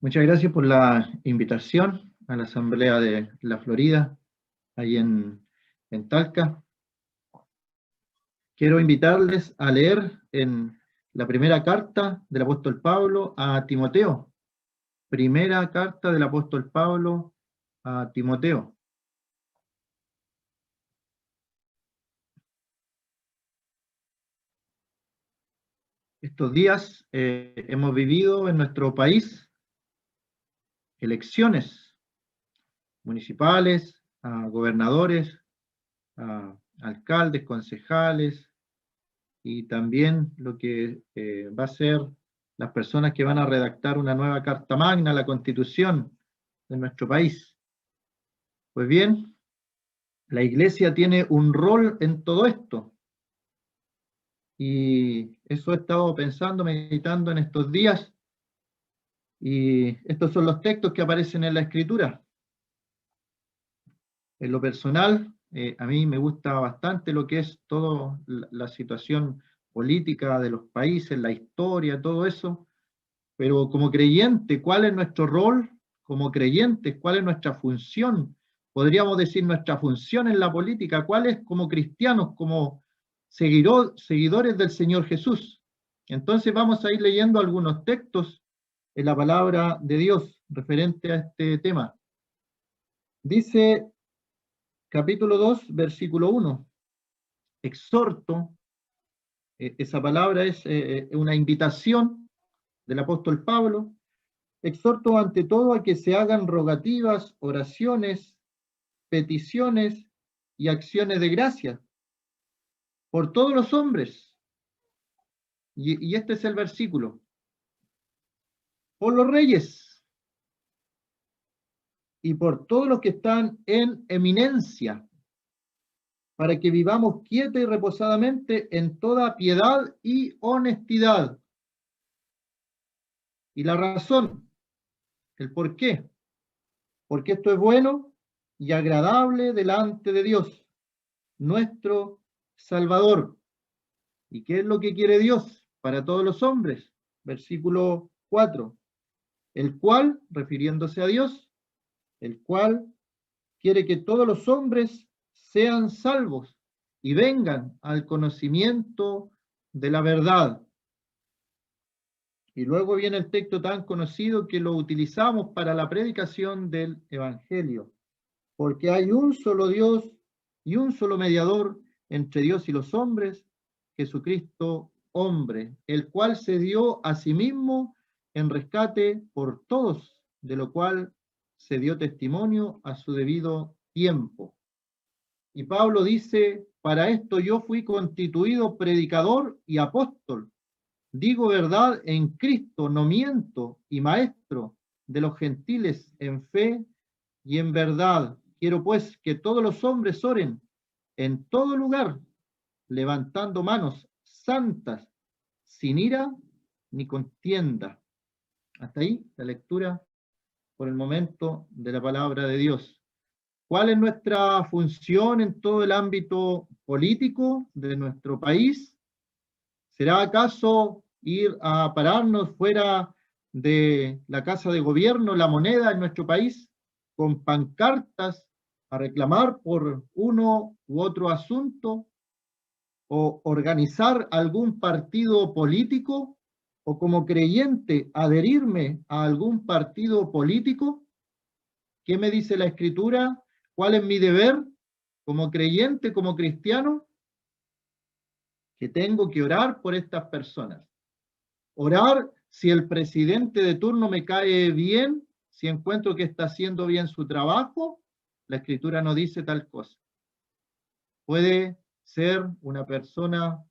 Muchas gracias por la invitación a la Asamblea de la Florida, ahí en Talca. Quiero invitarles a leer en la primera carta del apóstol Pablo a Timoteo. Primera carta del apóstol Pablo a Timoteo. Estos días hemos vivido en nuestro país elecciones municipales, a gobernadores, a alcaldes, concejales, y también lo que va a ser las personas que van a redactar una nueva Carta Magna, la Constitución de nuestro país. Pues bien, la Iglesia tiene un rol en todo esto, y eso he estado pensando, meditando en estos días, y estos son los textos que aparecen en la Escritura. En lo personal, a mí me gusta bastante lo que es toda la situación política de los países, la historia, todo eso, pero como creyente, ¿cuál es nuestro rol como creyentes? ¿Cuál es nuestra función? Podríamos decir nuestra función en la política, ¿cuál es como cristianos, como seguidores del Señor Jesús? Entonces vamos a ir leyendo algunos textos en la palabra de Dios referente a este tema. Dice capítulo 2, versículo 1, exhorto, esa palabra es una invitación del apóstol Pablo. Exhorto ante todo a que se hagan rogativas, oraciones, peticiones y acciones de gracia por todos los hombres. Y este es el versículo. Por los reyes y por todos los que están en eminencia, para que vivamos quieta y reposadamente en toda piedad y honestidad. Y la razón, el por qué. Porque esto es bueno y agradable delante de Dios, nuestro Salvador. ¿Y qué es lo que quiere Dios para todos los hombres? Versículo 4. El cual, refiriéndose a Dios, el cual quiere que todos los hombres sean salvos y vengan al conocimiento de la verdad. Y luego viene el texto tan conocido que lo utilizamos para la predicación del Evangelio. Porque hay un solo Dios y un solo mediador entre Dios y los hombres, Jesucristo hombre, el cual se dio a sí mismo en rescate por todos, de lo cual se dio testimonio a su debido tiempo. Y Pablo dice, para esto yo fui constituido predicador y apóstol. Digo verdad en Cristo, no miento, y maestro de los gentiles en fe y en verdad. Quiero pues que todos los hombres oren en todo lugar, levantando manos santas, sin ira ni contienda. Hasta ahí la lectura por el momento de la palabra de Dios. ¿Cuál es nuestra función en todo el ámbito político de nuestro país? ¿Será acaso ir a pararnos fuera de la Casa de Gobierno, la moneda en nuestro país, con pancartas a reclamar por uno u otro asunto, o organizar algún partido político, o como creyente adherirme a algún partido político? ¿Qué me dice la Escritura? ¿Cuál es mi deber como creyente, como cristiano? Que tengo que orar por estas personas. Orar si el presidente de turno me cae bien, si encuentro que está haciendo bien su trabajo. La Escritura no dice tal cosa. Puede ser una persona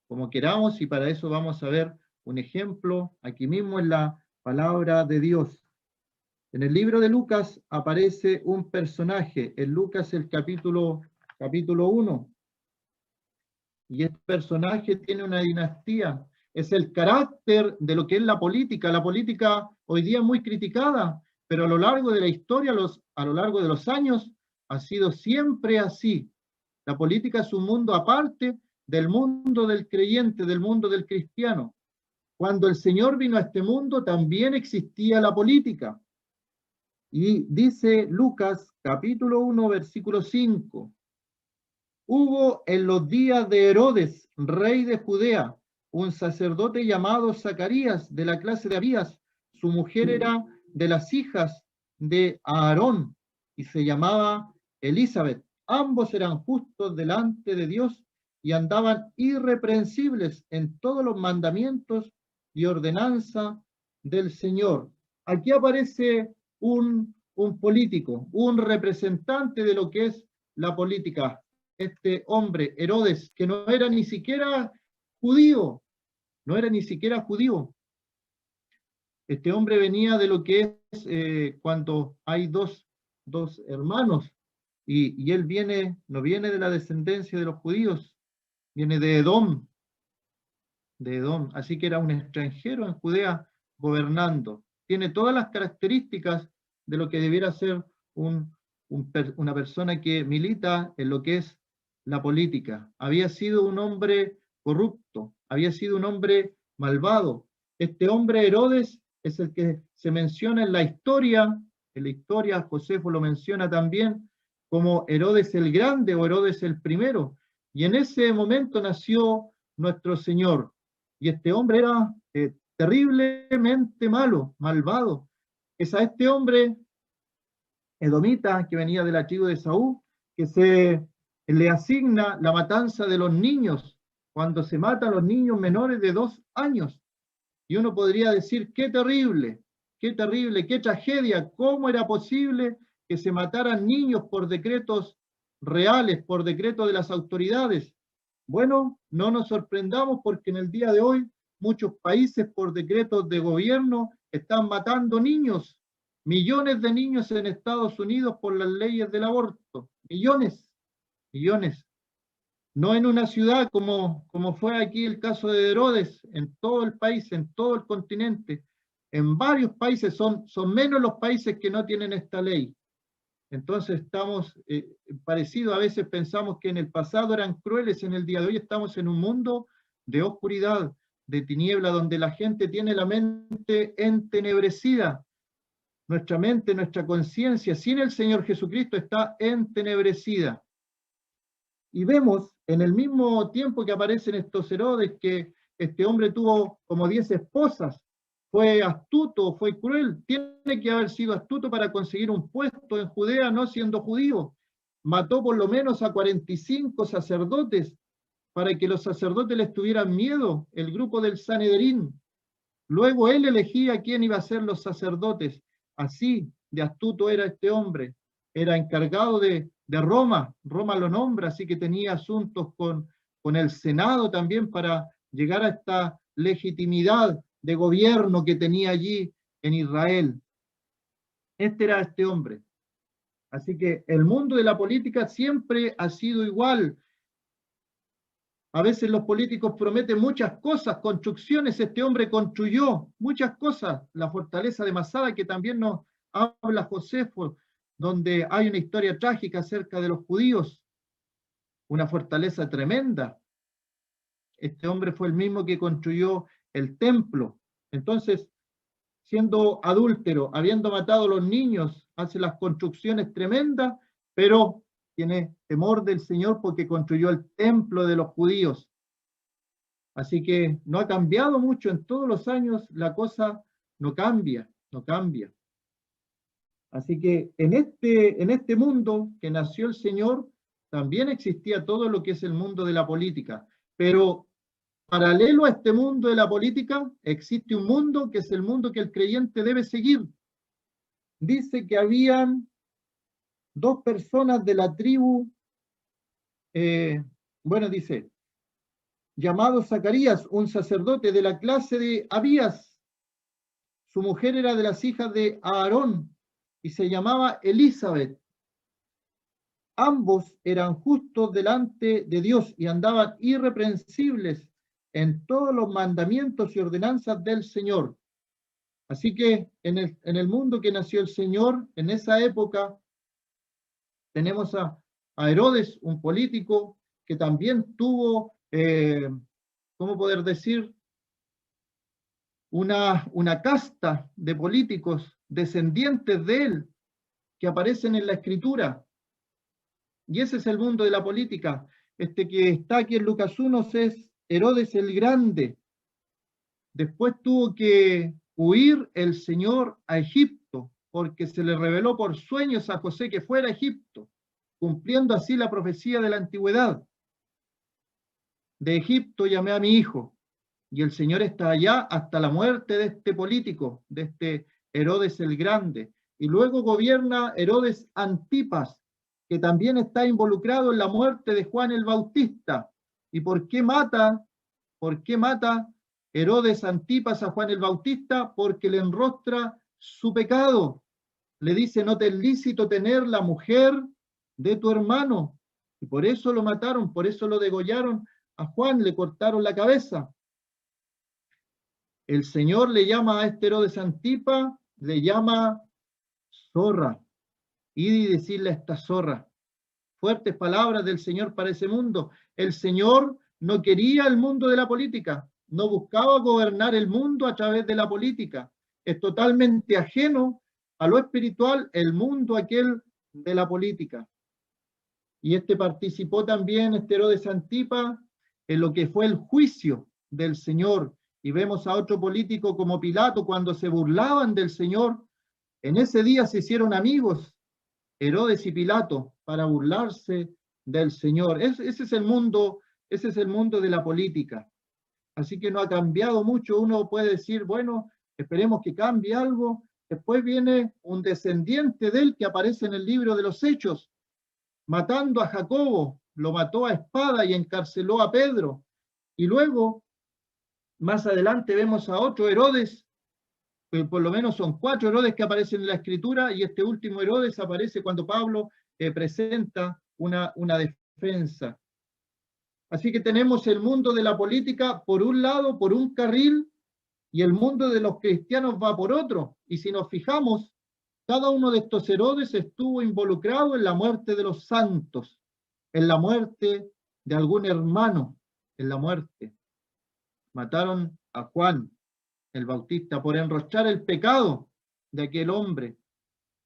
como queramos, y para eso vamos a ver un ejemplo aquí mismo en la palabra de Dios. En el libro de Lucas aparece un personaje, en Lucas el capítulo 1, y este personaje tiene una dinastía. Es el carácter de lo que es la política. La política hoy día es muy criticada, pero a lo largo de la historia, a lo largo de los años, ha sido siempre así. La política es un mundo aparte del mundo del creyente, del mundo del cristiano. Cuando el Señor vino a este mundo también existía la política. Y dice Lucas capítulo 1, versículo 5. Hubo en los días de Herodes, rey de Judea, un sacerdote llamado Zacarías, de la clase de Abías. Su mujer era de las hijas de Aarón y se llamaba Elizabeth. Ambos eran justos delante de Dios y andaban irreprensibles en todos los mandamientos y ordenanza del Señor. Aquí aparece un político, un representante de lo que es la política. Este hombre, Herodes, que no era ni siquiera judío, no era ni siquiera judío. Este hombre venía de lo que es cuando hay dos hermanos, y él no viene de la descendencia de los judíos, viene de Edom, así que era un extranjero en Judea gobernando. Tiene todas las características de lo que debiera ser una persona que milita en lo que es la política. Había sido un hombre corrupto, había sido un hombre malvado. Este hombre Herodes es el que se menciona en la historia Josefo lo menciona también como Herodes el Grande o Herodes el Primero. Y en ese momento nació nuestro Señor. Y este hombre era terriblemente malo, malvado. Es a este hombre edomita que venía de la tribu de Saúl que se le asigna la matanza de los niños, cuando se matan a los niños menores de 2 años. Y uno podría decir, qué terrible, qué tragedia, cómo era posible que se mataran niños por decretos reales, por decreto de las autoridades. Bueno, no nos sorprendamos porque en el día de hoy muchos países por decretos de gobierno están matando niños, millones de niños en Estados Unidos por las leyes del aborto, millones. No en una ciudad como fue aquí el caso de Herodes, en todo el país, en todo el continente, en varios países, son menos los países que no tienen esta ley. Entonces estamos parecidos, a veces pensamos que en el pasado eran crueles, en el día de hoy estamos en un mundo de oscuridad, de tiniebla, donde la gente tiene la mente entenebrecida. Nuestra mente, nuestra conciencia, sin el Señor Jesucristo, está entenebrecida. Y vemos en el mismo tiempo que aparecen estos Herodes que este hombre tuvo como 10 esposas, fue astuto, fue cruel, tiene que haber sido astuto para conseguir un puesto en Judea no siendo judío. Mató por lo menos a 45 sacerdotes para que los sacerdotes les tuvieran miedo, el grupo del Sanedrín. Luego él elegía quién iba a ser los sacerdotes. Así de astuto era este hombre. Era encargado de Roma. Roma lo nombra, así que tenía asuntos con el Senado también para llegar a esta legitimidad de gobierno que tenía allí en Israel. Este era este hombre. Así que el mundo de la política siempre ha sido igual. A veces los políticos prometen muchas cosas, construcciones. Este hombre construyó muchas cosas. La fortaleza de Masada, que también nos habla Josefo, donde hay una historia trágica acerca de los judíos. Una fortaleza tremenda. Este hombre fue el mismo que construyó el templo. Entonces, siendo adúltero, habiendo matado a los niños, hace las construcciones tremendas, pero tiene temor del Señor porque construyó el templo de los judíos. Así que no ha cambiado mucho en todos los años, la cosa no cambia. Así que en este mundo que nació el Señor, también existía todo lo que es el mundo de la política, pero paralelo a este mundo de la política, existe un mundo que es el mundo que el creyente debe seguir. Dice que habían 2 personas de la tribu, dice, llamado Zacarías, un sacerdote de la clase de Abías. Su mujer era de las hijas de Aarón y se llamaba Elizabeth. Ambos eran justos delante de Dios y andaban irreprensibles en todos los mandamientos y ordenanzas del Señor. Así que en el mundo que nació el Señor, en esa época, tenemos a Herodes, un político que también tuvo, ¿cómo poder decir? una casta de políticos descendientes de él que aparecen en la Escritura. Y ese es el mundo de la política. Este que está aquí en Lucas 1 es Herodes el Grande. Después tuvo que huir el Señor a Egipto, porque se le reveló por sueños a José que fuera a Egipto, cumpliendo así la profecía de la antigüedad. De Egipto llamé a mi hijo, y el Señor está allá hasta la muerte de este político, de este Herodes el Grande. Y luego gobierna Herodes Antipas, que también está involucrado en la muerte de Juan el Bautista. ¿Y por qué mata? ¿Por qué mata Herodes Antipas a Juan el Bautista? Porque le enrostra su pecado. Le dice, no te es lícito tener la mujer de tu hermano. Y por eso lo mataron, por eso lo degollaron a Juan, le cortaron la cabeza. El Señor le llama a este Herodes Antipas, le llama zorra. Y decirle a esta zorra. Fuertes palabras del Señor para ese mundo. El Señor no quería el mundo de la política, no buscaba gobernar el mundo a través de la política. Es totalmente ajeno a lo espiritual el mundo aquel de la política. Y este participó también, este Herodes Antipas, en lo que fue el juicio del Señor. Y vemos a otro político como Pilato, cuando se burlaban del Señor, en ese día se hicieron amigos, Herodes y Pilato, para burlarse del Señor. Ese es el mundo de la política. Así que no ha cambiado mucho. Uno puede decir, bueno, esperemos que cambie algo. Después viene un descendiente de él que aparece en el libro de los Hechos, matando a Jacobo, lo mató a espada y encarceló a Pedro. Y luego, más adelante, vemos a otro Herodes, por lo menos son 4 Herodes que aparecen en la Escritura, y este último Herodes aparece cuando Pablo presenta una defensa. Así que tenemos el mundo de la política por un lado, por un carril, y el mundo de los cristianos va por otro. Y si nos fijamos, cada uno de estos Herodes estuvo involucrado en la muerte de los santos, en la muerte de algún hermano, en la muerte. Mataron a Juan el Bautista por enrostrar el pecado de aquel hombre.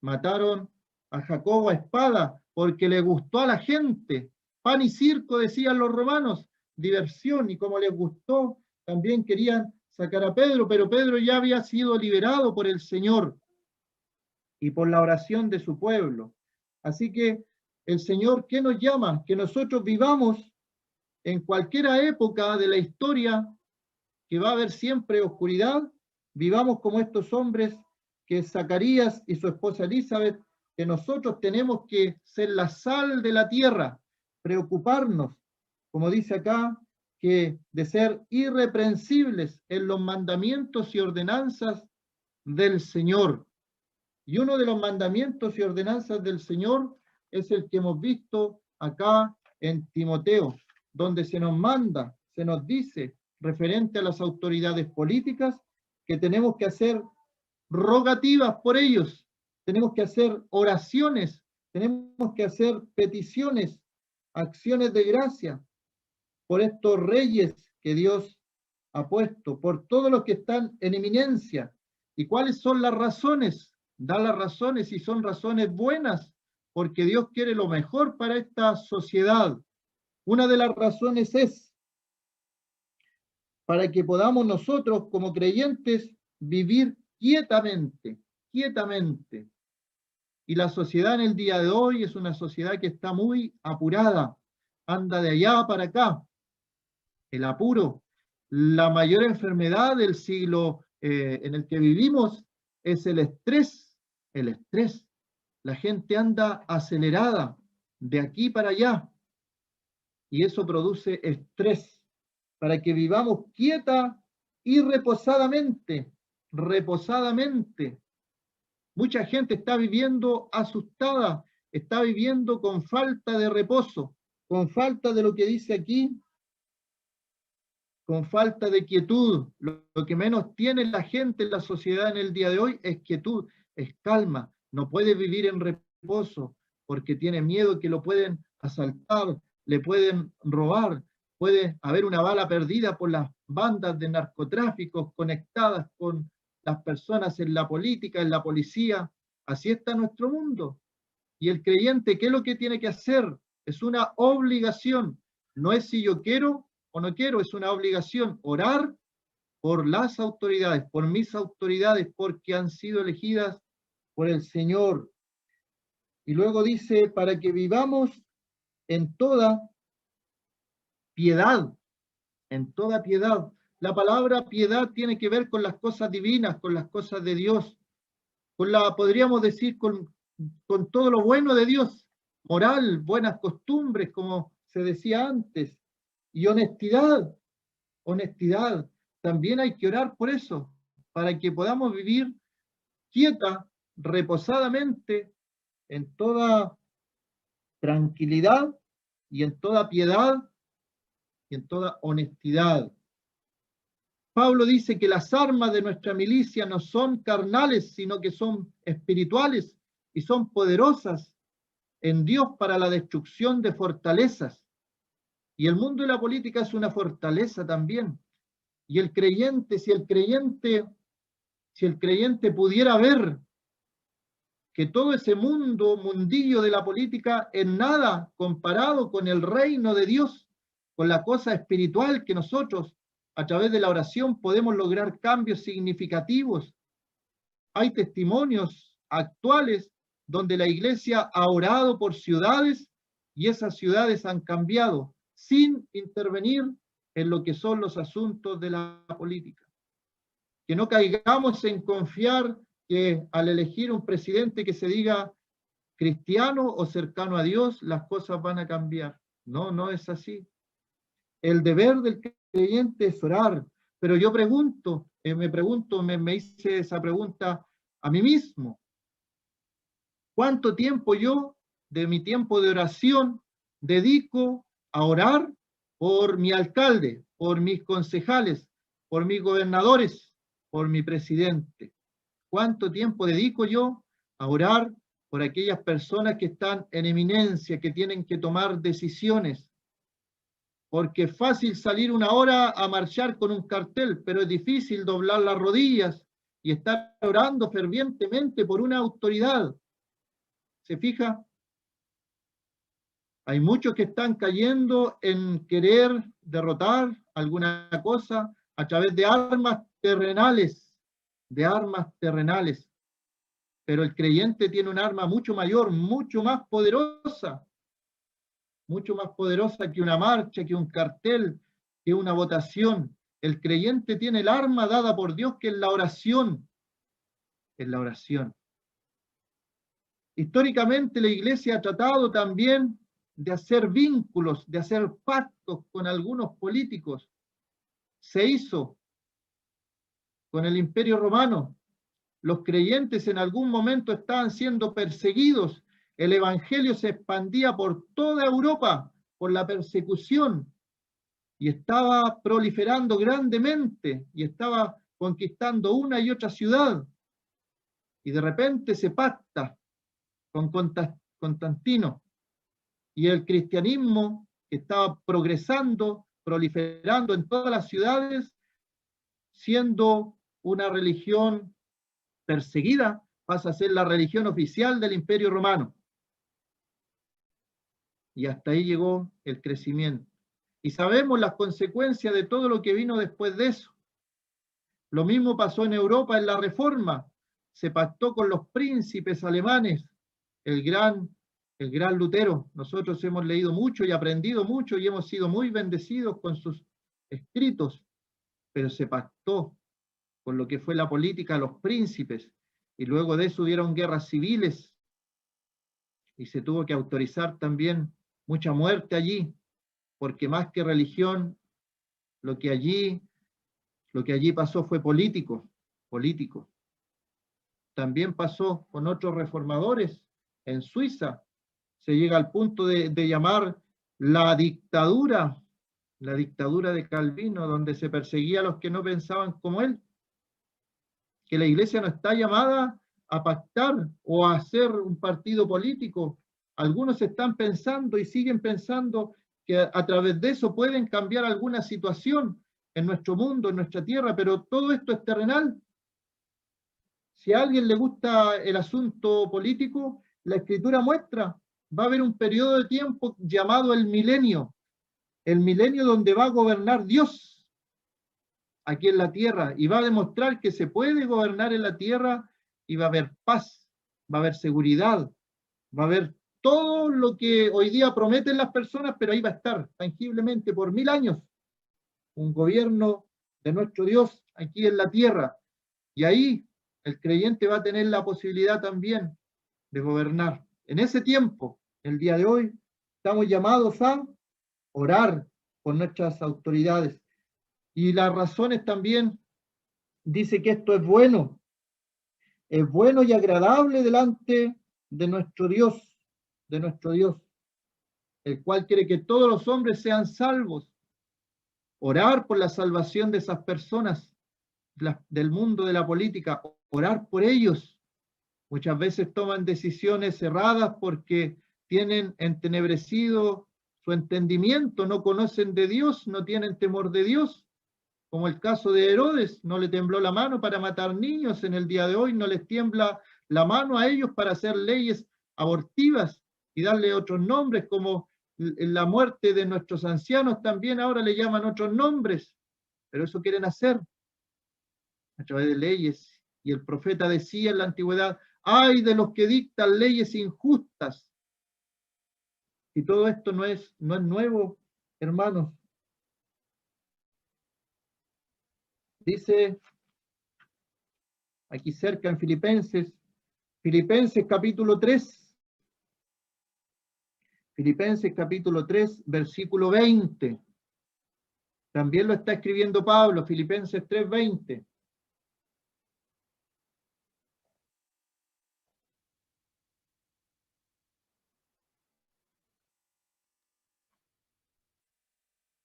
Mataron a Jacobo a espada porque le gustó a la gente. Pan y circo, decían los romanos, diversión, y como les gustó, también querían sacar a Pedro, pero Pedro ya había sido liberado por el Señor y por la oración de su pueblo. Así que el Señor, ¿qué nos llama? Que nosotros vivamos en cualquier época de la historia, que va a haber siempre oscuridad, vivamos como estos hombres, que Zacarías y su esposa Elizabeth, que nosotros tenemos que ser la sal de la tierra, preocuparnos, como dice acá, que de ser irreprensibles en los mandamientos y ordenanzas del Señor. Y uno de los mandamientos y ordenanzas del Señor es el que hemos visto acá en Timoteo, donde se nos manda, se nos dice, referente a las autoridades políticas, que tenemos que hacer rogativas por ellos, tenemos que hacer oraciones, tenemos que hacer peticiones, acciones de gracia por estos reyes que Dios ha puesto, por todos los que están en eminencia. ¿Y cuáles son las razones? Da las razones y son razones buenas, porque Dios quiere lo mejor para esta sociedad. Una de las razones es para que podamos nosotros como creyentes vivir quietamente, quietamente. Y la sociedad en el día de hoy es una sociedad que está muy apurada, anda de allá para acá. El apuro, la mayor enfermedad del siglo en el que vivimos es el estrés, el estrés. La gente anda acelerada de aquí para allá y eso produce estrés, para que vivamos quieta y reposadamente, reposadamente. Mucha gente está viviendo asustada, está viviendo con falta de reposo, con falta de lo que dice aquí, con falta de quietud. Lo que menos tiene la gente en la sociedad en el día de hoy es quietud, es calma. No puede vivir en reposo porque tiene miedo que lo pueden asaltar, le pueden robar. puede haber una bala perdida por las bandas de narcotráficos conectadas con las personas en la política, en la policía. Así está nuestro mundo. Y el creyente, ¿qué es lo que tiene que hacer? Es una obligación. No es si yo quiero o no quiero, es una obligación orar por las autoridades, por mis autoridades, porque han sido elegidas por el Señor. Y luego dice, para que vivamos en toda piedad, en toda piedad. La palabra piedad tiene que ver con las cosas divinas, con las cosas de Dios, con la, podríamos decir, con todo lo bueno de Dios, moral, buenas costumbres, como se decía antes, y honestidad, honestidad. También hay que orar por eso, para que podamos vivir quieta, reposadamente, en toda tranquilidad y en toda piedad y en toda honestidad. Pablo dice que las armas de nuestra milicia no son carnales, sino que son espirituales y son poderosas en Dios para la destrucción de fortalezas. Y el mundo de la política es una fortaleza también. Y el creyente, si el creyente pudiera ver que todo ese mundillo de la política es nada comparado con el reino de Dios, con la cosa espiritual que nosotros a través de la oración podemos lograr cambios significativos. Hay testimonios actuales donde la iglesia ha orado por ciudades y esas ciudades han cambiado sin intervenir en lo que son los asuntos de la política. Que no caigamos en confiar que al elegir un presidente que se diga cristiano o cercano a Dios, las cosas van a cambiar. No, no es así. El deber del creyente es orar, pero yo pregunto, me hice esa pregunta a mí mismo. ¿Cuánto tiempo yo, de mi tiempo de oración, dedico a orar por mi alcalde, por mis concejales, por mis gobernadores, por mi presidente? ¿Cuánto tiempo dedico yo a orar por aquellas personas que están en eminencia, que tienen que tomar decisiones? Porque es fácil salir una hora a marchar con un cartel, pero es difícil doblar las rodillas y estar orando fervientemente por una autoridad. ¿Se fija? Hay muchos que están cayendo en querer derrotar alguna cosa a través de armas terrenales, pero el creyente tiene un arma mucho mayor, mucho más poderosa que una marcha, que un cartel, que una votación. El creyente tiene el arma dada por Dios, que es la oración. Es la oración. Históricamente la iglesia ha tratado también de hacer vínculos, de hacer pactos con algunos políticos. Se hizo con el Imperio Romano. Los creyentes en algún momento estaban siendo perseguidos. El evangelio se expandía por toda Europa por la persecución y estaba proliferando grandemente y estaba conquistando una y otra ciudad. Y de repente se pacta con Constantino y el cristianismo que estaba progresando, proliferando en todas las ciudades, siendo una religión perseguida, pasa a ser la religión oficial del Imperio Romano. Y hasta ahí llegó el crecimiento. Y sabemos las consecuencias de todo lo que vino después de eso. Lo mismo pasó en Europa en la Reforma. Se pactó con los príncipes alemanes, el gran Lutero. Nosotros hemos leído mucho y aprendido mucho y hemos sido muy bendecidos con sus escritos, pero se pactó con lo que fue la política, los príncipes, y luego de eso hubieron guerras civiles y se tuvo que autorizar también mucha muerte allí, porque más que religión, lo que allí pasó fue político. También pasó con otros reformadores en Suiza. Se llega al punto de llamar la dictadura de Calvino, donde se perseguía a los que no pensaban como él. Que la iglesia no está llamada a pactar o a hacer un partido político. Algunos están pensando y siguen pensando que a través de eso pueden cambiar alguna situación en nuestro mundo, en nuestra tierra, pero todo esto es terrenal. Si a alguien le gusta el asunto político, la Escritura muestra, va a haber un periodo de tiempo llamado el milenio donde va a gobernar Dios aquí en la tierra, y va a demostrar que se puede gobernar en la tierra, y va a haber paz, va a haber seguridad, va a haber todo lo que hoy día prometen las personas, pero ahí va a estar tangiblemente por 1000 años un gobierno de nuestro Dios aquí en la tierra, y ahí el creyente va a tener la posibilidad también de gobernar. En ese tiempo, el día de hoy, estamos llamados a orar por nuestras autoridades. Y las razones también dice que esto es bueno y agradable delante de nuestro Dios, el cual quiere que todos los hombres sean salvos. Orar por la salvación de esas personas del mundo de la política, orar por ellos. Muchas veces toman decisiones erradas porque tienen entenebrecido su entendimiento, no conocen de Dios, no tienen temor de Dios, como el caso de Herodes, no le tembló la mano para matar niños, en el día de hoy no les tiembla la mano a ellos para hacer leyes abortivas y darle otros nombres, como la muerte de nuestros ancianos también ahora le llaman otros nombres, pero eso quieren hacer a través de leyes. Y el profeta decía en la antigüedad, ay de los que dictan leyes injustas. Y todo esto no es nuevo, hermanos. Dice aquí cerca en Filipenses capítulo 3, Filipenses capítulo 3, versículo 20. También lo está escribiendo Pablo, Filipenses 3, 20.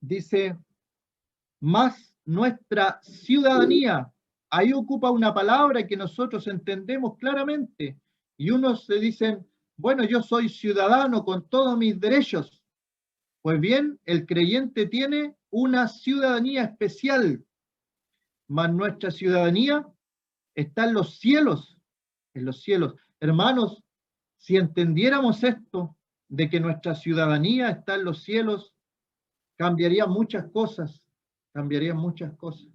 Dice, más nuestra ciudadanía. Ahí ocupa una palabra que nosotros entendemos claramente. Y unos se dicen, bueno, yo soy ciudadano con todos mis derechos. Pues bien, el creyente tiene una ciudadanía especial, mas nuestra ciudadanía está en los cielos, en los cielos. Hermanos, si entendiéramos esto, de que nuestra ciudadanía está en los cielos, cambiaría muchas cosas, cambiarían muchas cosas.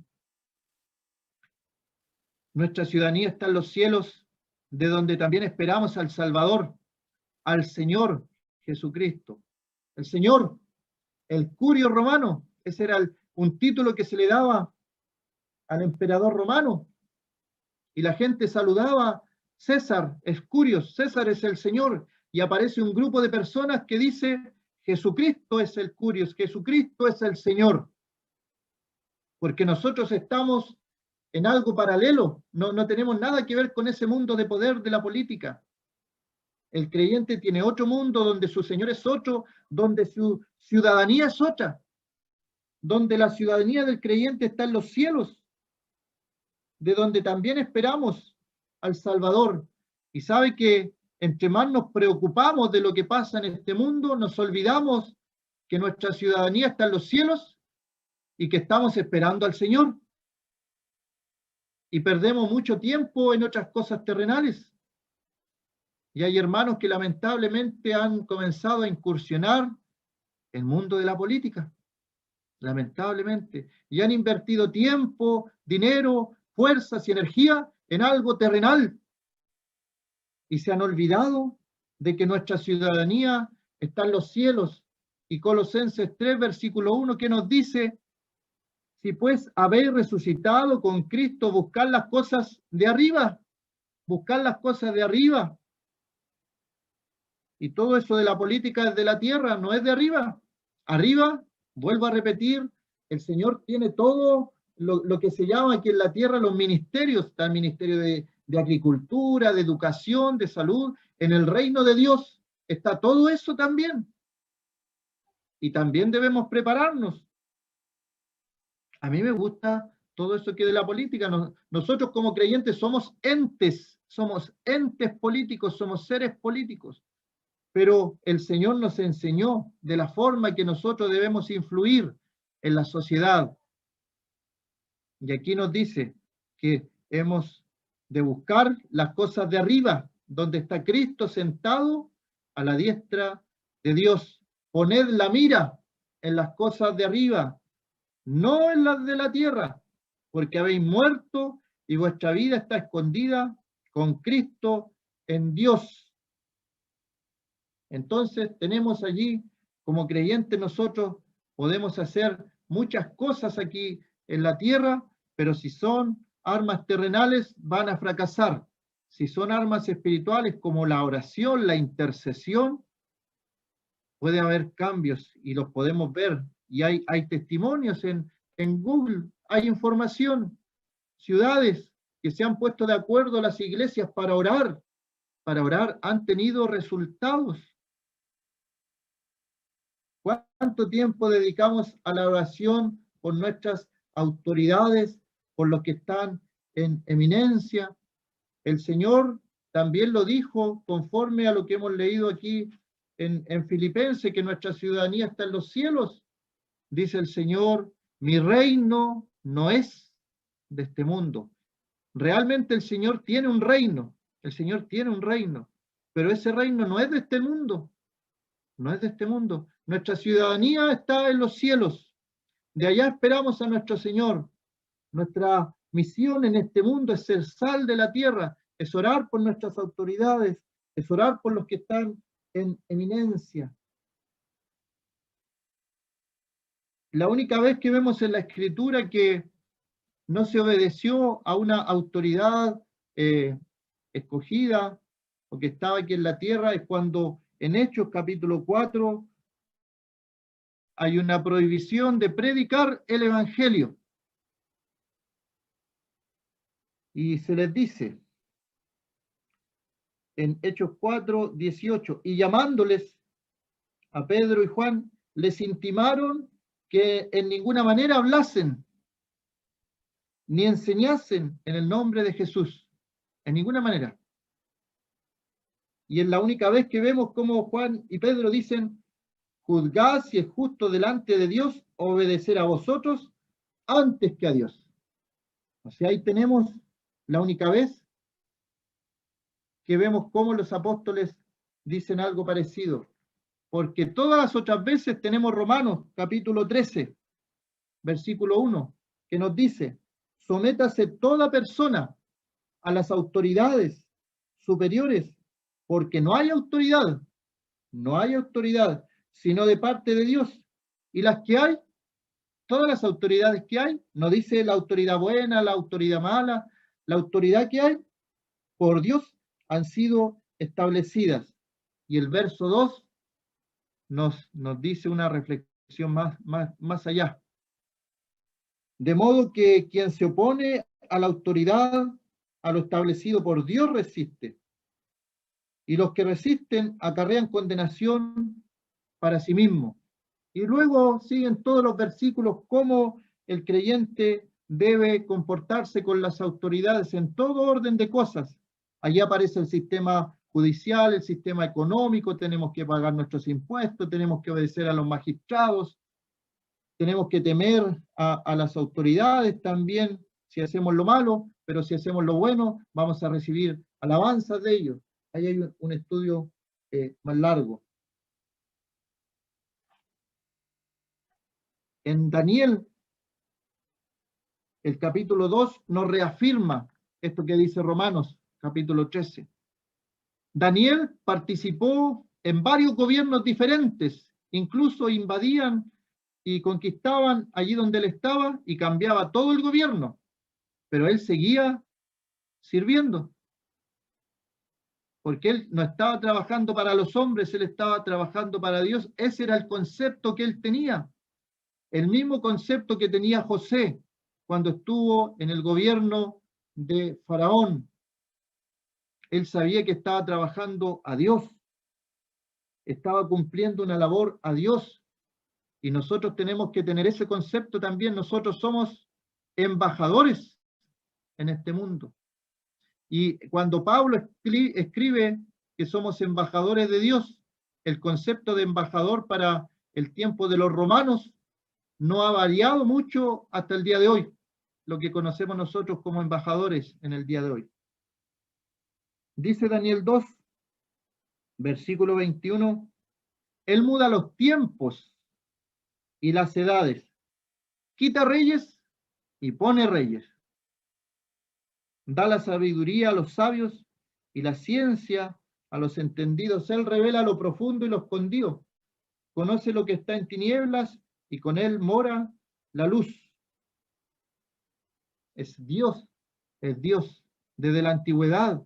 Nuestra ciudadanía está en los cielos, de donde también esperamos al Salvador, al Señor Jesucristo. El Señor, el curio romano, ese era un título que se le daba al emperador romano. Y la gente saludaba, César es Curios, César es el Señor. Y aparece un grupo de personas que dice, Jesucristo es el Curios, Jesucristo es el Señor. Porque nosotros estamos en algo paralelo, no tenemos nada que ver con ese mundo de poder de la política. El creyente tiene otro mundo donde su Señor es otro, donde su ciudadanía es otra, donde la ciudadanía del creyente está en los cielos, de donde también esperamos al Salvador. Y sabe que entre más nos preocupamos de lo que pasa en este mundo, nos olvidamos que nuestra ciudadanía está en los cielos y que estamos esperando al Señor. Y perdemos mucho tiempo en otras cosas terrenales. Y hay hermanos que lamentablemente han comenzado a incursionar en el mundo de la política, lamentablemente, y han invertido tiempo, dinero, fuerzas y energía en algo terrenal. Y se han olvidado de que nuestra ciudadanía está en los cielos. Y Colosenses 3, versículo 1, que nos dice, si pues habéis resucitado con Cristo, buscar las cosas de arriba, buscar las cosas de arriba. Y todo eso de la política es de la tierra, no es de arriba. Arriba, vuelvo a repetir, el Señor tiene todo lo que se llama aquí en la tierra los ministerios. Está el ministerio de agricultura, de educación, de salud. En el reino de Dios está todo eso también. Y también debemos prepararnos. A mí me gusta todo eso que de la política. Nosotros como creyentes somos entes políticos, somos seres políticos. pero el Señor nos enseñó de la forma que nosotros debemos influir en la sociedad. Y aquí nos dice que hemos de buscar las cosas de arriba, donde está Cristo sentado a la diestra de Dios. Poned la mira en las cosas de arriba, no en las de la tierra, porque habéis muerto y vuestra vida está escondida con Cristo en Dios. Entonces tenemos allí, como creyentes nosotros, podemos hacer muchas cosas aquí en la tierra, pero si son armas terrenales van a fracasar. Si son armas espirituales como la oración, la intercesión, puede haber cambios y los podemos ver. Y hay testimonios en Google, hay información, ciudades que se han puesto de acuerdo las iglesias para orar, han tenido resultados. ¿Cuánto tiempo dedicamos a la oración por nuestras autoridades, por los que están en eminencia? El Señor también lo dijo conforme a lo que hemos leído aquí en Filipenses, que nuestra ciudadanía está en los cielos. Dice el Señor, mi reino no es de este mundo. Realmente el Señor tiene un reino, pero ese reino no es de este mundo, no es de este mundo. Nuestra ciudadanía está en los cielos. De allá esperamos a nuestro Señor. Nuestra misión en este mundo es ser sal de la tierra, es orar por nuestras autoridades, es orar por los que están en eminencia. La única vez que vemos en la Escritura que no se obedeció a una autoridad escogida o que estaba aquí en la tierra es cuando en Hechos capítulo 4 hay una prohibición de predicar el Evangelio. Y se les dice en Hechos 4, 18, y llamándoles a Pedro y Juan, les intimaron que en ninguna manera hablasen ni enseñasen en el nombre de Jesús, en ninguna manera. Y es la única vez que vemos cómo Juan y Pedro dicen, juzgad si es justo delante de Dios obedecer a vosotros antes que a Dios. O sea, ahí tenemos la única vez que vemos cómo los apóstoles dicen algo parecido. Porque todas las otras veces tenemos Romanos capítulo 13, versículo 1, que nos dice, sométase toda persona a las autoridades superiores, porque no hay autoridad, sino de parte de Dios. Y las que hay, todas las autoridades que hay, no dice la autoridad buena, la autoridad mala, la autoridad que hay, por Dios, han sido establecidas. Y el verso 2 nos dice una reflexión más allá. De modo que quien se opone a la autoridad, a lo establecido por Dios, resiste. Y los que resisten acarrean condenación para sí mismo. Y luego siguen todos los versículos cómo el creyente debe comportarse con las autoridades en todo orden de cosas. Allí aparece el sistema judicial, el sistema económico, tenemos que pagar nuestros impuestos, tenemos que obedecer a los magistrados, tenemos que temer a las autoridades también si hacemos lo malo, pero si hacemos lo bueno, vamos a recibir alabanzas de ellos. Ahí hay un estudio más largo. En Daniel, el capítulo 2 nos reafirma esto que dice Romanos, capítulo 13. Daniel participó en varios gobiernos diferentes, incluso invadían y conquistaban allí donde él estaba y cambiaba todo el gobierno, pero él seguía sirviendo, porque él no estaba trabajando para los hombres, él estaba trabajando para Dios. Ese era el concepto que él tenía, el mismo concepto que tenía José cuando estuvo en el gobierno de Faraón. Él sabía que estaba trabajando a Dios, estaba cumpliendo una labor a Dios, y nosotros tenemos que tener ese concepto también. Nosotros somos embajadores en este mundo. Y cuando Pablo escribe que somos embajadores de Dios, el concepto de embajador para el tiempo de los romanos no ha variado mucho hasta el día de hoy, lo que conocemos nosotros como embajadores en el día de hoy. Dice Daniel 2, versículo 21, Él muda los tiempos y las edades, quita reyes y pone reyes, da la sabiduría a los sabios y la ciencia a los entendidos. Él revela lo profundo y lo escondido, conoce lo que está en tinieblas y con él mora la luz. Es Dios desde la antigüedad,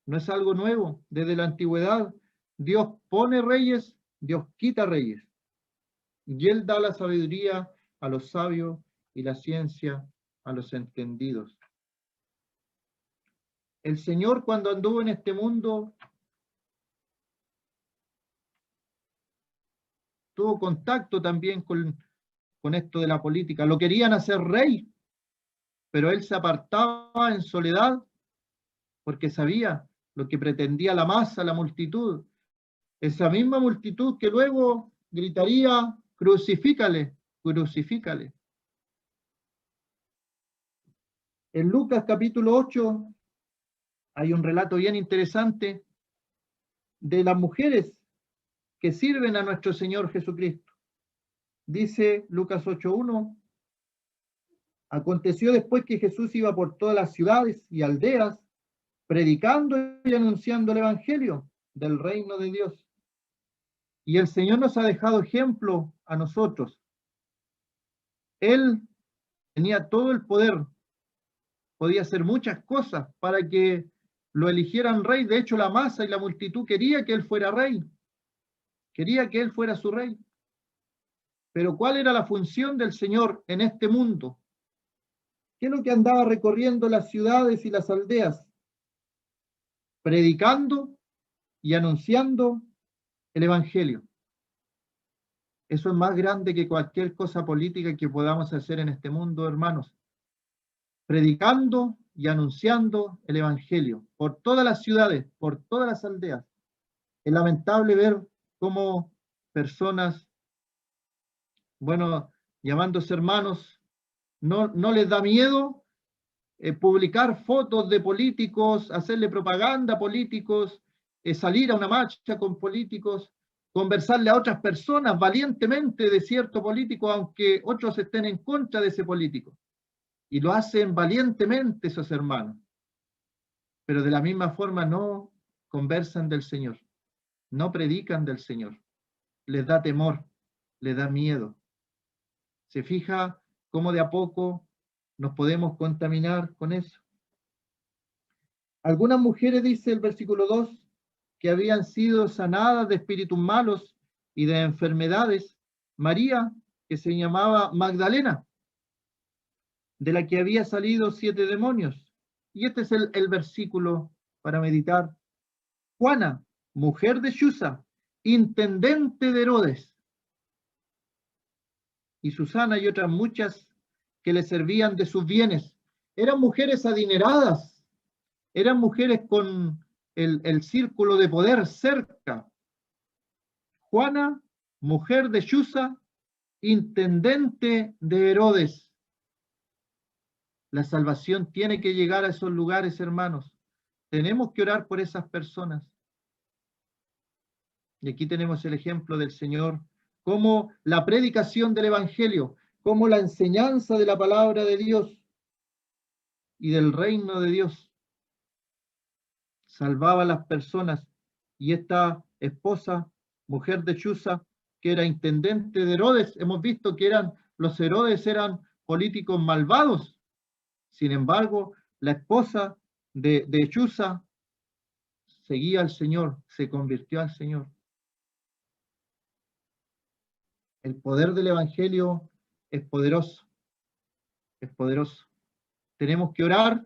no es algo nuevo, desde la antigüedad Dios pone reyes, Dios quita reyes, y Él da la sabiduría a los sabios y la ciencia a los entendidos. El Señor, cuando anduvo en este mundo, tuvo contacto también con esto de la política. Lo querían hacer rey, pero Él se apartaba en soledad porque sabía lo que pretendía la masa, la multitud. Esa misma multitud que luego gritaría, crucifícale, crucifícale. En Lucas capítulo 8 hay un relato bien interesante de las mujeres que sirven a nuestro Señor Jesucristo. Dice Lucas 8:1, aconteció después que Jesús iba por todas las ciudades y aldeas, predicando y anunciando el Evangelio del reino de Dios. Y el Señor nos ha dejado ejemplo a nosotros. Él tenía todo el poder, podía hacer muchas cosas para que lo eligieran rey. De hecho, la masa y la multitud quería que él fuera rey, quería que él fuera su rey. Pero ¿cuál era la función del Señor en este mundo? ¿Qué es lo que andaba recorriendo las ciudades y las aldeas? Predicando y anunciando el Evangelio. Eso es más grande que cualquier cosa política que podamos hacer en este mundo, hermanos. Predicando y anunciando el Evangelio por todas las ciudades, por todas las aldeas. Es lamentable ver cómo personas, bueno, llamándose hermanos, no les da miedo publicar fotos de políticos, hacerle propaganda a políticos, salir a una marcha con políticos, conversarle a otras personas valientemente de cierto político, aunque otros estén en contra de ese político. Y lo hacen valientemente esos hermanos. Pero de la misma forma no conversan del Señor, no predican del Señor. Les da temor, les da miedo. ¿Se fija cómo de a poco nos podemos contaminar con eso? Algunas mujeres, dice el versículo 2, que habían sido sanadas de espíritus malos y de enfermedades. María, que se llamaba Magdalena, de la que había salido 7 demonios. Y este es el versículo para meditar. Juana, mujer de Chuza, intendente de Herodes, y Susana y otras muchas que le servían de sus bienes. Eran mujeres adineradas, eran mujeres con el círculo de poder cerca. Juana, mujer de Chuza, intendente de Herodes. La salvación tiene que llegar a esos lugares, hermanos. Tenemos que orar por esas personas. Y aquí tenemos el ejemplo del Señor, como la predicación del Evangelio, como la enseñanza de la palabra de Dios y del reino de Dios salvaba a las personas. Y esta esposa, mujer de Chuza, que era intendente de Herodes, hemos visto que los Herodes eran políticos malvados. Sin embargo, la esposa de Chuza seguía al Señor, se convirtió al Señor. El poder del Evangelio es poderoso, es poderoso. Tenemos que orar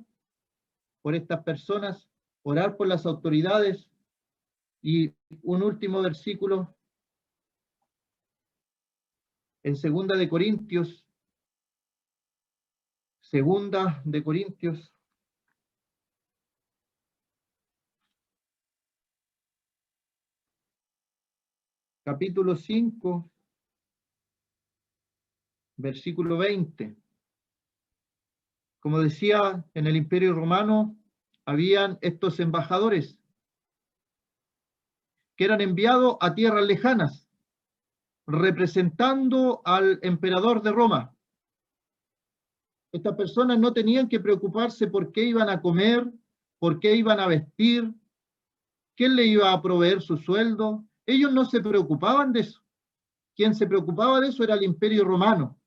por estas personas, orar por las autoridades. Y un último versículo en Segunda de Corintios, capítulo 5, versículo 20. Como decía, en el Imperio Romano habían estos embajadores que eran enviados a tierras lejanas, representando al emperador de Roma. Estas personas no tenían que preocuparse por qué iban a comer, por qué iban a vestir, quién le iba a proveer su sueldo. Ellos no se preocupaban de eso. Quien se preocupaba de eso era el Imperio Romano,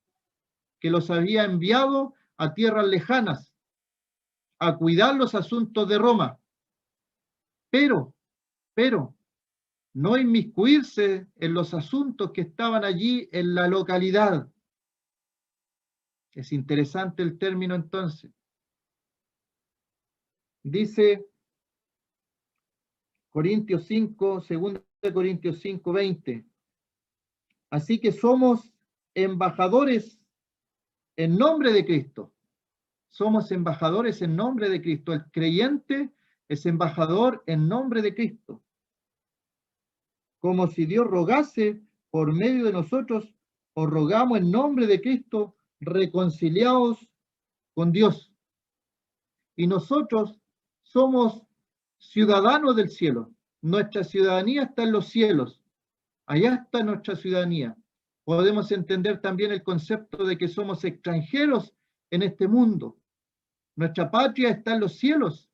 que los había enviado a tierras lejanas a cuidar los asuntos de Roma. Pero, no inmiscuirse en los asuntos que estaban allí en la localidad. Es interesante el término entonces. Dice Corintios 5, 2 Corintios 5, 20. Así que somos embajadores en nombre de Cristo. Somos embajadores en nombre de Cristo. El creyente es embajador en nombre de Cristo. Como si Dios rogase por medio de nosotros, os rogamos en nombre de Cristo, reconciliados con Dios. Y nosotros somos ciudadanos del cielo. Nuestra ciudadanía está en los cielos. Allá está nuestra ciudadanía. Podemos entender también el concepto de que somos extranjeros en este mundo. Nuestra patria está en los cielos.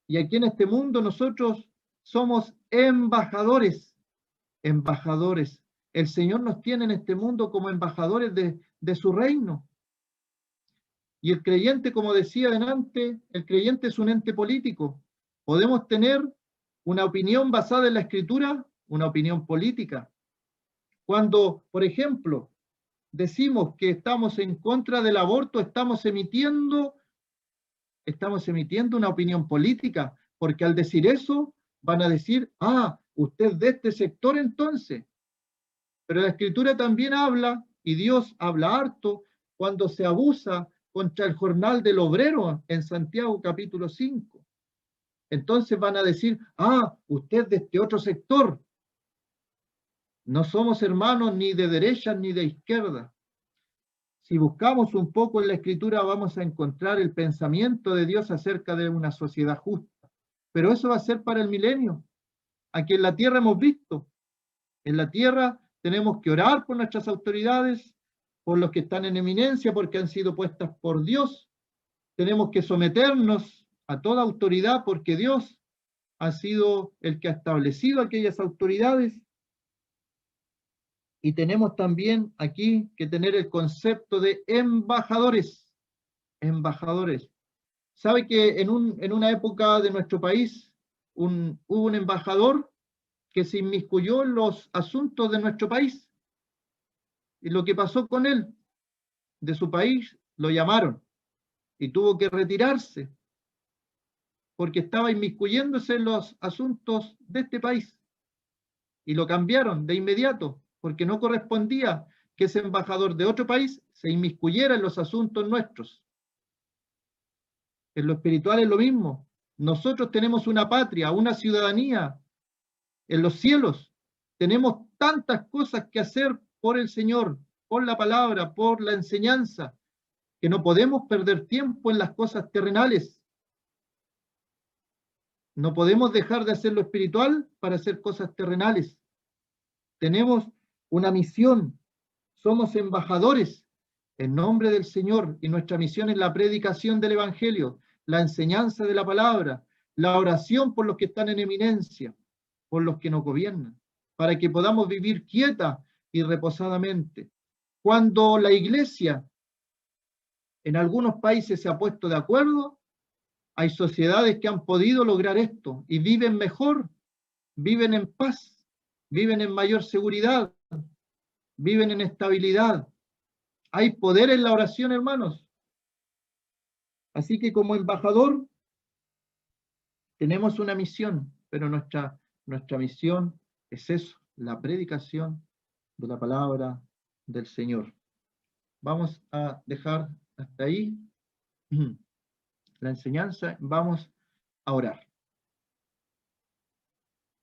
Y aquí en este mundo nosotros somos embajadores. Embajadores. El Señor nos tiene en este mundo como embajadores de su reino. Y el creyente, como decía delante, el creyente es un ente político. Podemos tener una opinión basada en la Escritura, una opinión política. Cuando, por ejemplo, decimos que estamos en contra del aborto, estamos emitiendo una opinión política, porque al decir eso van a decir, usted es de este sector entonces. Pero la Escritura también habla, y Dios habla harto, cuando se abusa contra el jornal del obrero en Santiago capítulo 5. Entonces van a decir, usted de este otro sector. No somos hermanos ni de derecha ni de izquierda. Si buscamos un poco en la Escritura vamos a encontrar el pensamiento de Dios acerca de una sociedad justa. Pero eso va a ser para el milenio. Aquí en la tierra hemos visto. En la tierra tenemos que orar por nuestras autoridades, por los que están en eminencia, porque han sido puestas por Dios. Tenemos que someternos a toda autoridad, porque Dios ha sido el que ha establecido aquellas autoridades. Y tenemos también aquí que tener el concepto de embajadores. Embajadores. ¿Sabe que en una época de nuestro país hubo un embajador que se inmiscuyó en los asuntos de nuestro país? Y lo que pasó con él, de su país, lo llamaron y tuvo que retirarse porque estaba inmiscuyéndose en los asuntos de este país. Y lo cambiaron de inmediato, porque no correspondía que ese embajador de otro país se inmiscuyera en los asuntos nuestros. En lo espiritual es lo mismo. Nosotros tenemos una patria, una ciudadanía en los cielos. Tenemos tantas cosas que hacer por el Señor, por la palabra, por la enseñanza, que no podemos perder tiempo en las cosas terrenales. No podemos dejar de hacer lo espiritual para hacer cosas terrenales. Tenemos una misión. Somos embajadores en nombre del Señor y nuestra misión es la predicación del Evangelio, la enseñanza de la palabra, la oración por los que están en eminencia, por los que nos gobiernan, para que podamos vivir quieta y reposadamente. Cuando la iglesia en algunos países se ha puesto de acuerdo, hay sociedades que han podido lograr esto y viven mejor, viven en paz, viven en mayor seguridad, viven en estabilidad. Hay poder en la oración, hermanos. Así que como embajador tenemos una misión, pero nuestra misión es eso, la predicación de la palabra del Señor. Vamos a dejar hasta ahí la enseñanza, vamos a orar.